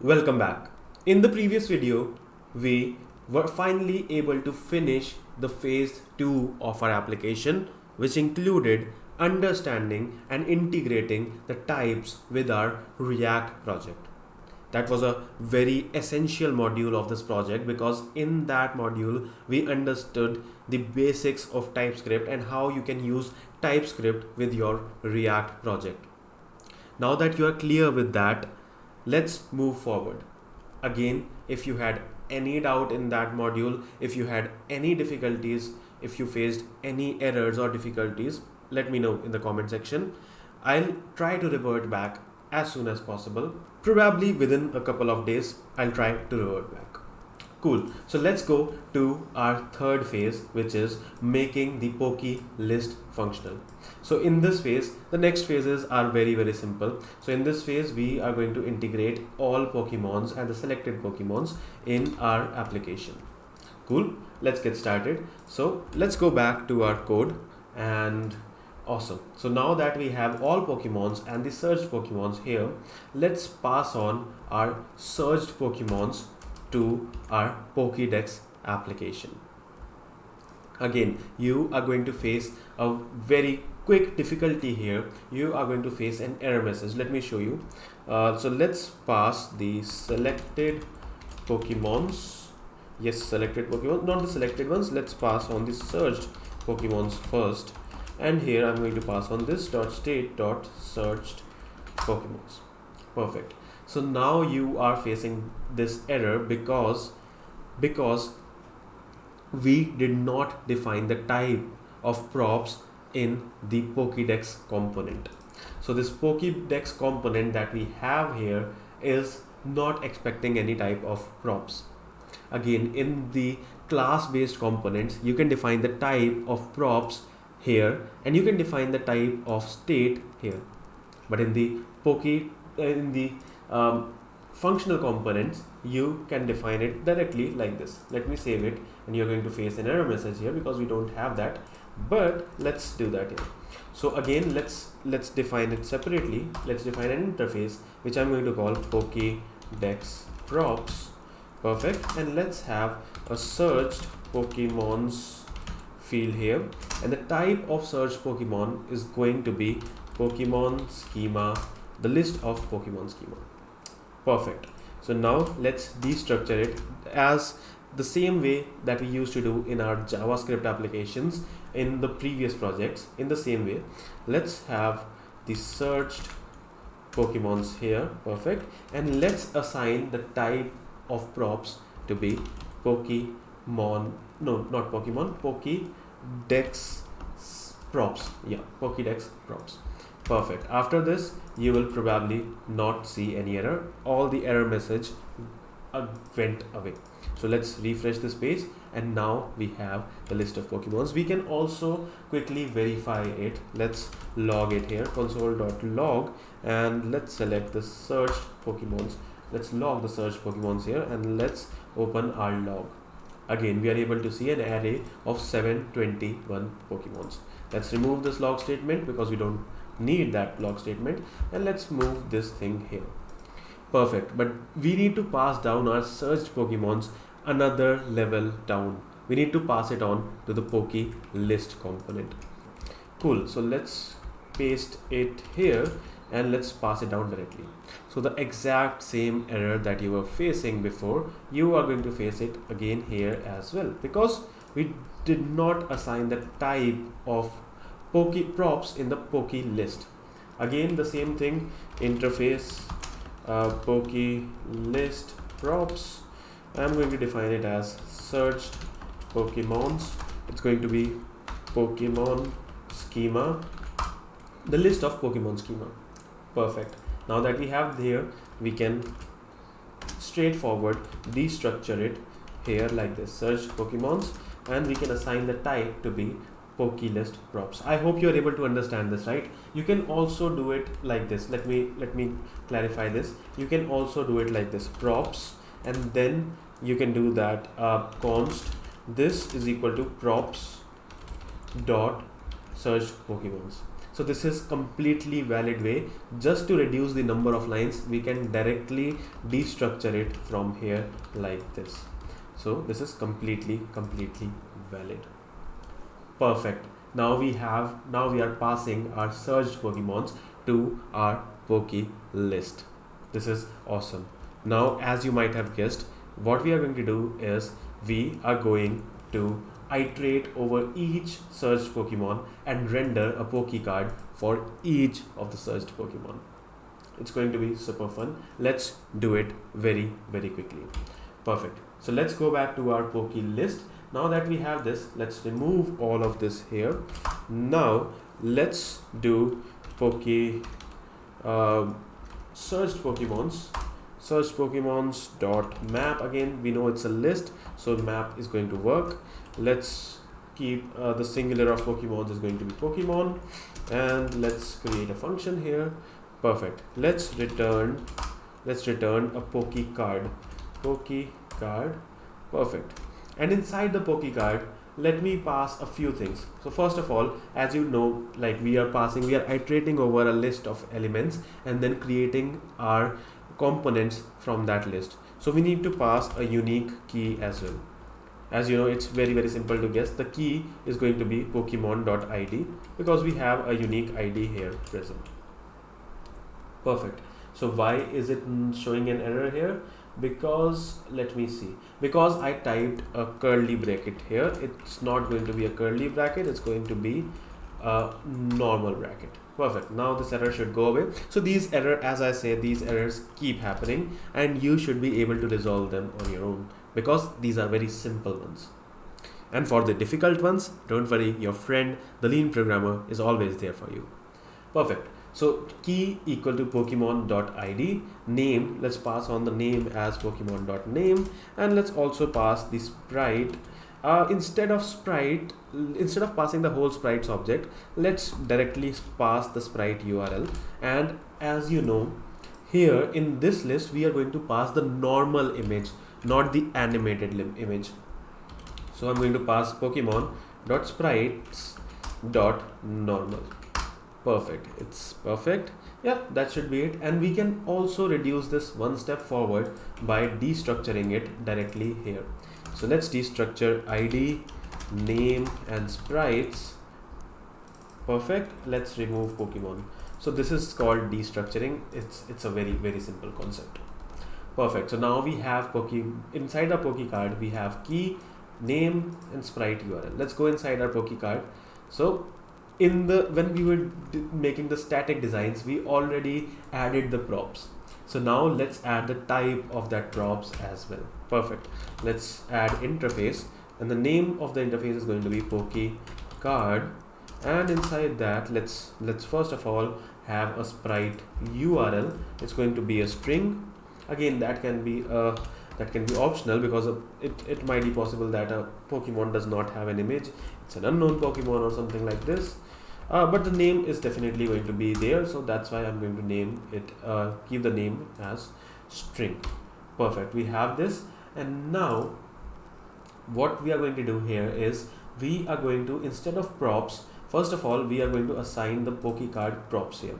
Welcome back. In the previous video, we were finally able to finish the phase 2 of our application, which included understanding and integrating the types with our React project. That was a very essential module of this project because in that module we understood the basics of TypeScript and how you can use TypeScript with your React project. Now that you are clear with that, let's move forward. Again, if you had any doubt in that module, if you had any difficulties, if you faced any errors or difficulties, let me know in the comment section. I'll try to revert back as soon as possible. Probably within a couple of days, I'll try to revert back. Cool. So let's go to our third phase, which is making the Pokelist functional. So in this phase, the next phases are very simple. So in this phase, we are going to integrate all Pokemons and the selected Pokemons in our application. Cool. Let's get started. So let's go back to our code and awesome. So now that we have all Pokemons and the searched Pokemons here, let's pass on our searched Pokemons to our Pokédex application. Again, you are going to face a very quick difficulty here. You are going to face an error message. Let me show you. So let's pass the selected Pokemons. Yes, selected Pokemon, not the selected ones. Let's pass on the searched Pokemons first. And here I'm going to pass on this .state.searched Pokemons. Perfect. So now you are facing this error because we did not define the type of props in the Pokédex component. So this Pokédex component that we have here is not expecting any type of props. Again, in the class-based components, you can define the type of props here and you can define the type of state here. But in the functional components, you can define it directly like this. Let me save it, and you're going to face an error message here because we don't have that, but let's do that here. So again, let's define it separately. Let's define an interface which I'm going to call Pokédex props. Perfect. And let's have a searched Pokemons field here, and the type of searched Pokemon is going to be Pokemon schema, the list of Pokemon schema. Perfect. So now let's destructure it as the same way that we used to do in our JavaScript applications in the previous projects. In the same way, let's have the searched Pokemons here. Perfect. And let's assign the type of props to be Pokemon, no, not Pokemon, Pokédex props. Yeah, Pokédex props. Perfect. After this, you will probably not see any error. All the error message went away. So let's refresh this page, and now we have the list of Pokemons. We can also quickly verify it. Let's log it here, console.log, and let's select the searched Pokemons. Let's log the searched Pokemons here, and let's open our log. Again, we are able to see an array of 721 Pokemons. Let's remove this log statement because we don't need that log statement, and let's move this thing here. Perfect. But we need to pass down our searched Pokemons another level down. We need to pass it on to the Pokelist component. Cool. So let's paste it here and let's pass it down directly. So the exact same error that you were facing before, you are going to face it again here as well, because we did not assign the type of props in the Pokelist. Again, the same thing, interface Pokelist props. I'm going to define it as searched Pokemons. It's going to be Pokemon schema, the list of Pokemon schema. Perfect. Now that we have here, we can straightforward destructure it here like this, search Pokemons, and we can assign the type to be Pokelist props. I hope you are able to understand this, right? You can also do it like this. Let me clarify this. You can also do it like this, props, and then you can do that const this is equal to props dot search Pokemons. So this is completely valid way. Just to reduce the number of lines, we can directly destructure it from here like this. So this is completely valid. Perfect. Now we are passing our searched Pokemons to our Pokelist. This is awesome. Now, as you might have guessed, what we are going to do is we are going to iterate over each searched Pokemon and render a Pokecard for each of the searched Pokemon. It's going to be super fun. Let's do it very quickly. Perfect. So let's go back to our Pokelist. Now that we have this, let's remove all of this here. Now let's do searched Pokemons dot map. Again, we know it's a list, so map is going to work. Let's keep the singular of Pokemons is going to be Pokemon, and let's create a function here. Perfect. Let's return a Pokecard. Perfect. And inside the Pokecard, let me pass a few things. So first of all, as you know, like we are iterating over a list of elements and then creating our components from that list. So we need to pass a unique key as well. As you know, it's very simple to guess. The key is going to be Pokemon.id because we have a unique ID here present. Perfect. So why is it showing an error here? Because let me see, because I typed a curly bracket here. It's not going to be a curly bracket, it's going to be a normal bracket. Perfect. Now this error should go away. So these errors keep happening and you should be able to resolve them on your own because these are very simple ones. And for the difficult ones, don't worry, your friend the lean programmer is always there for you. Perfect. So key equal to Pokemon.id, name, let's pass on the name as Pokemon.name, and let's also pass the sprite. Instead of passing the whole sprites object, let's directly pass the sprite URL. And as you know, here in this list we are going to pass the normal image, not the animated image. So I'm going to pass Pokemon.sprites.normal. Perfect. It's perfect. Yeah, that should be it. And we can also reduce this one step forward by destructuring it directly here. So let's destructure ID, name, and sprites. Perfect. Let's remove Pokemon. So this is called destructuring. It's a very simple concept. Perfect. So now we have inside our Pokecard we have key, name, and sprite URL. Let's go inside our Pokecard. So when we were making the static designs, we already added the props. So now let's add the type of that props as well. Perfect. Let's add interface, and the name of the interface is going to be Pokecard. And inside that, let's first of all have a sprite URL. It's going to be a string. Again, that can be optional because it might be possible that a Pokemon does not have an image. It's an unknown Pokemon or something like this. But the name is definitely going to be there, so that's why I'm going to name it, keep the name as string. Perfect. We have this, and now what we are going to do here is we are going to, instead of props, first of all we are going to assign the Pokecard props here.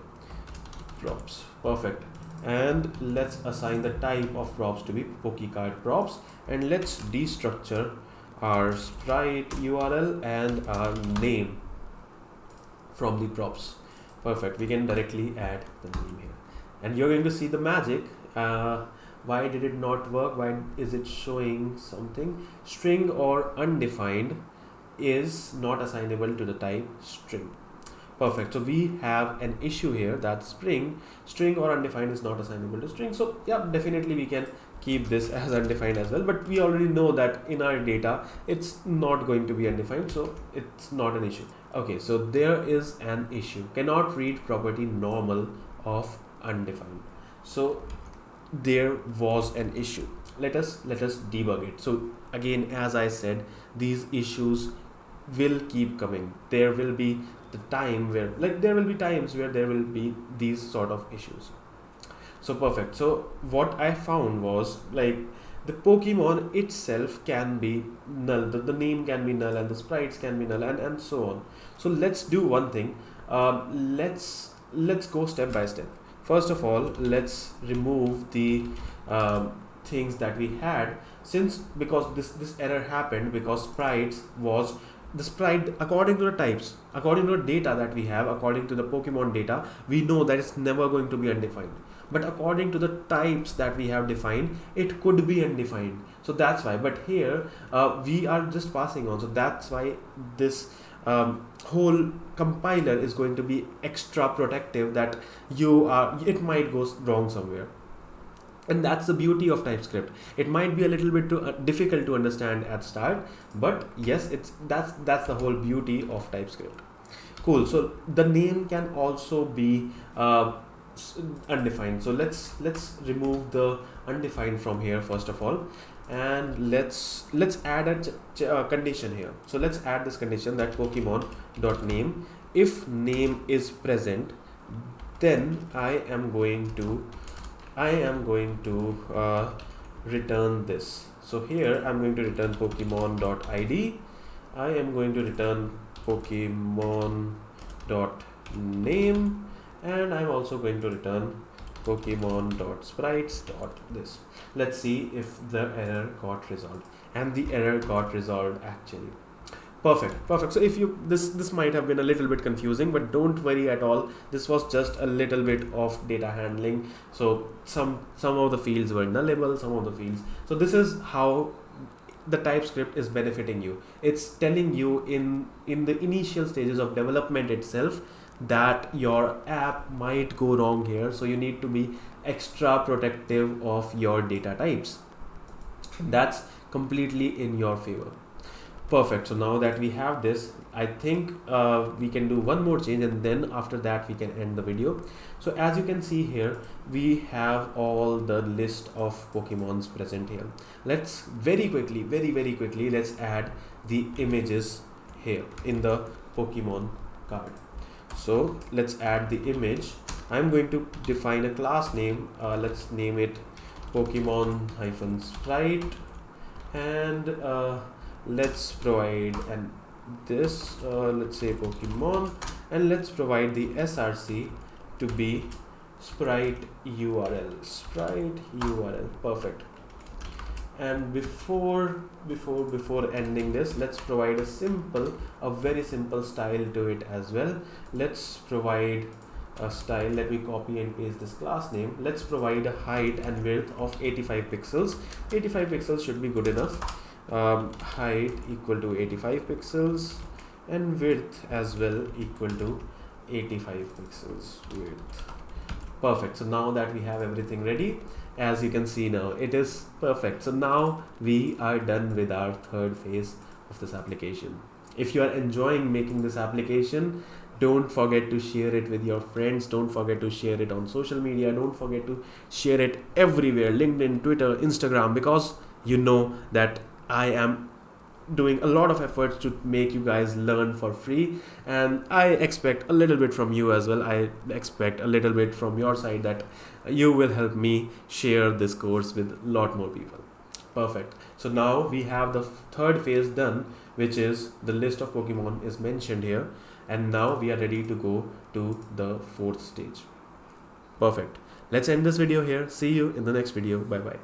Props. Perfect. And let's assign the type of props to be Pokecard props, and let's destructure our sprite URL and our name from the props. Perfect. We can directly add the name here, and you're going to see the magic. Why did it not work? Why is it showing something? String or undefined is not assignable to the type string. Perfect. So we have an issue here that string or undefined is not assignable to string. So yeah, definitely we can keep this as undefined as well, but we already know that in our data it's not going to be undefined, so it's not an issue. Okay, so there is an issue. Cannot read property normal of undefined. So there was an issue. Let us debug it. So again, as I said, these issues will keep coming. There will be times where there will be these sort of issues. So perfect. So what I found was, like, the Pokemon itself can be null, the name can be null, and the sprites can be null, and so on. So let's do one thing. Let's go step by step. First of all, let's remove the things that we had, because this error happened because sprites was the sprite according to the types, according to the data that we have, according to the Pokemon data, we know that it's never going to be undefined. But according to the types that we have defined, it could be undefined. So that's why. But here we are just passing on. So that's why this whole compiler is going to be extra protective, that it might go wrong somewhere. And that's the beauty of TypeScript. It might be a little bit too difficult to understand at start, but yes, that's the whole beauty of TypeScript. Cool. So the name can also be undefined. So let's remove the undefined from here first of all, and let's add a condition here. So let's add this condition that Pokemon dot name, if name is present, then I am going to return this. So here I'm going to return Pokemon.id. I am going to return Pokemon.name, and I'm also going to return Pokemon.sprites.this. Let's see if the error got resolved. And the error got resolved actually. Perfect. So if you this might have been a little bit confusing, but don't worry at all. This was just a little bit of data handling. So some of the fields were nullable, some of the fields. So this is how the TypeScript is benefiting you. It's telling you in the initial stages of development itself that your app might go wrong here. So you need to be extra protective of your data types. That's completely in your favor. Perfect. So now that we have this, I think we can do one more change, and then after that we can end the video. So as you can see here, we have all the list of Pokemons present here. Let's very quickly, let's add the images here in the Pokemon card. So let's add the image. I'm going to define a class name. Let's name it Pokemon-sprite, and let's provide this let's say Pokemon, and let's provide the src to be sprite URL. Perfect. And before ending this, let's provide a very simple style to it as well. Let's provide a style. Let me copy and paste this class name. Let's provide a height and width of 85 pixels. 85 pixels should be good enough. Height equal to 85 pixels, and width as well equal to 85 pixels width. Perfect. So now that we have everything ready, as you can see now, it is perfect. So now we are done with our third phase of this application. If you are enjoying making this application, don't forget to share it with your friends. Don't forget to share it on social media. Don't forget to share it everywhere, LinkedIn, Twitter, Instagram, because you know that I am doing a lot of efforts to make you guys learn for free, and I expect a little bit from you as well. I expect a little bit from your side that you will help me share this course with a lot more people. Perfect. So now we have the third phase done, which is the list of Pokemon is mentioned here, and now we are ready to go to the fourth stage. Perfect. Let's end this video here. See you in the next video. Bye bye.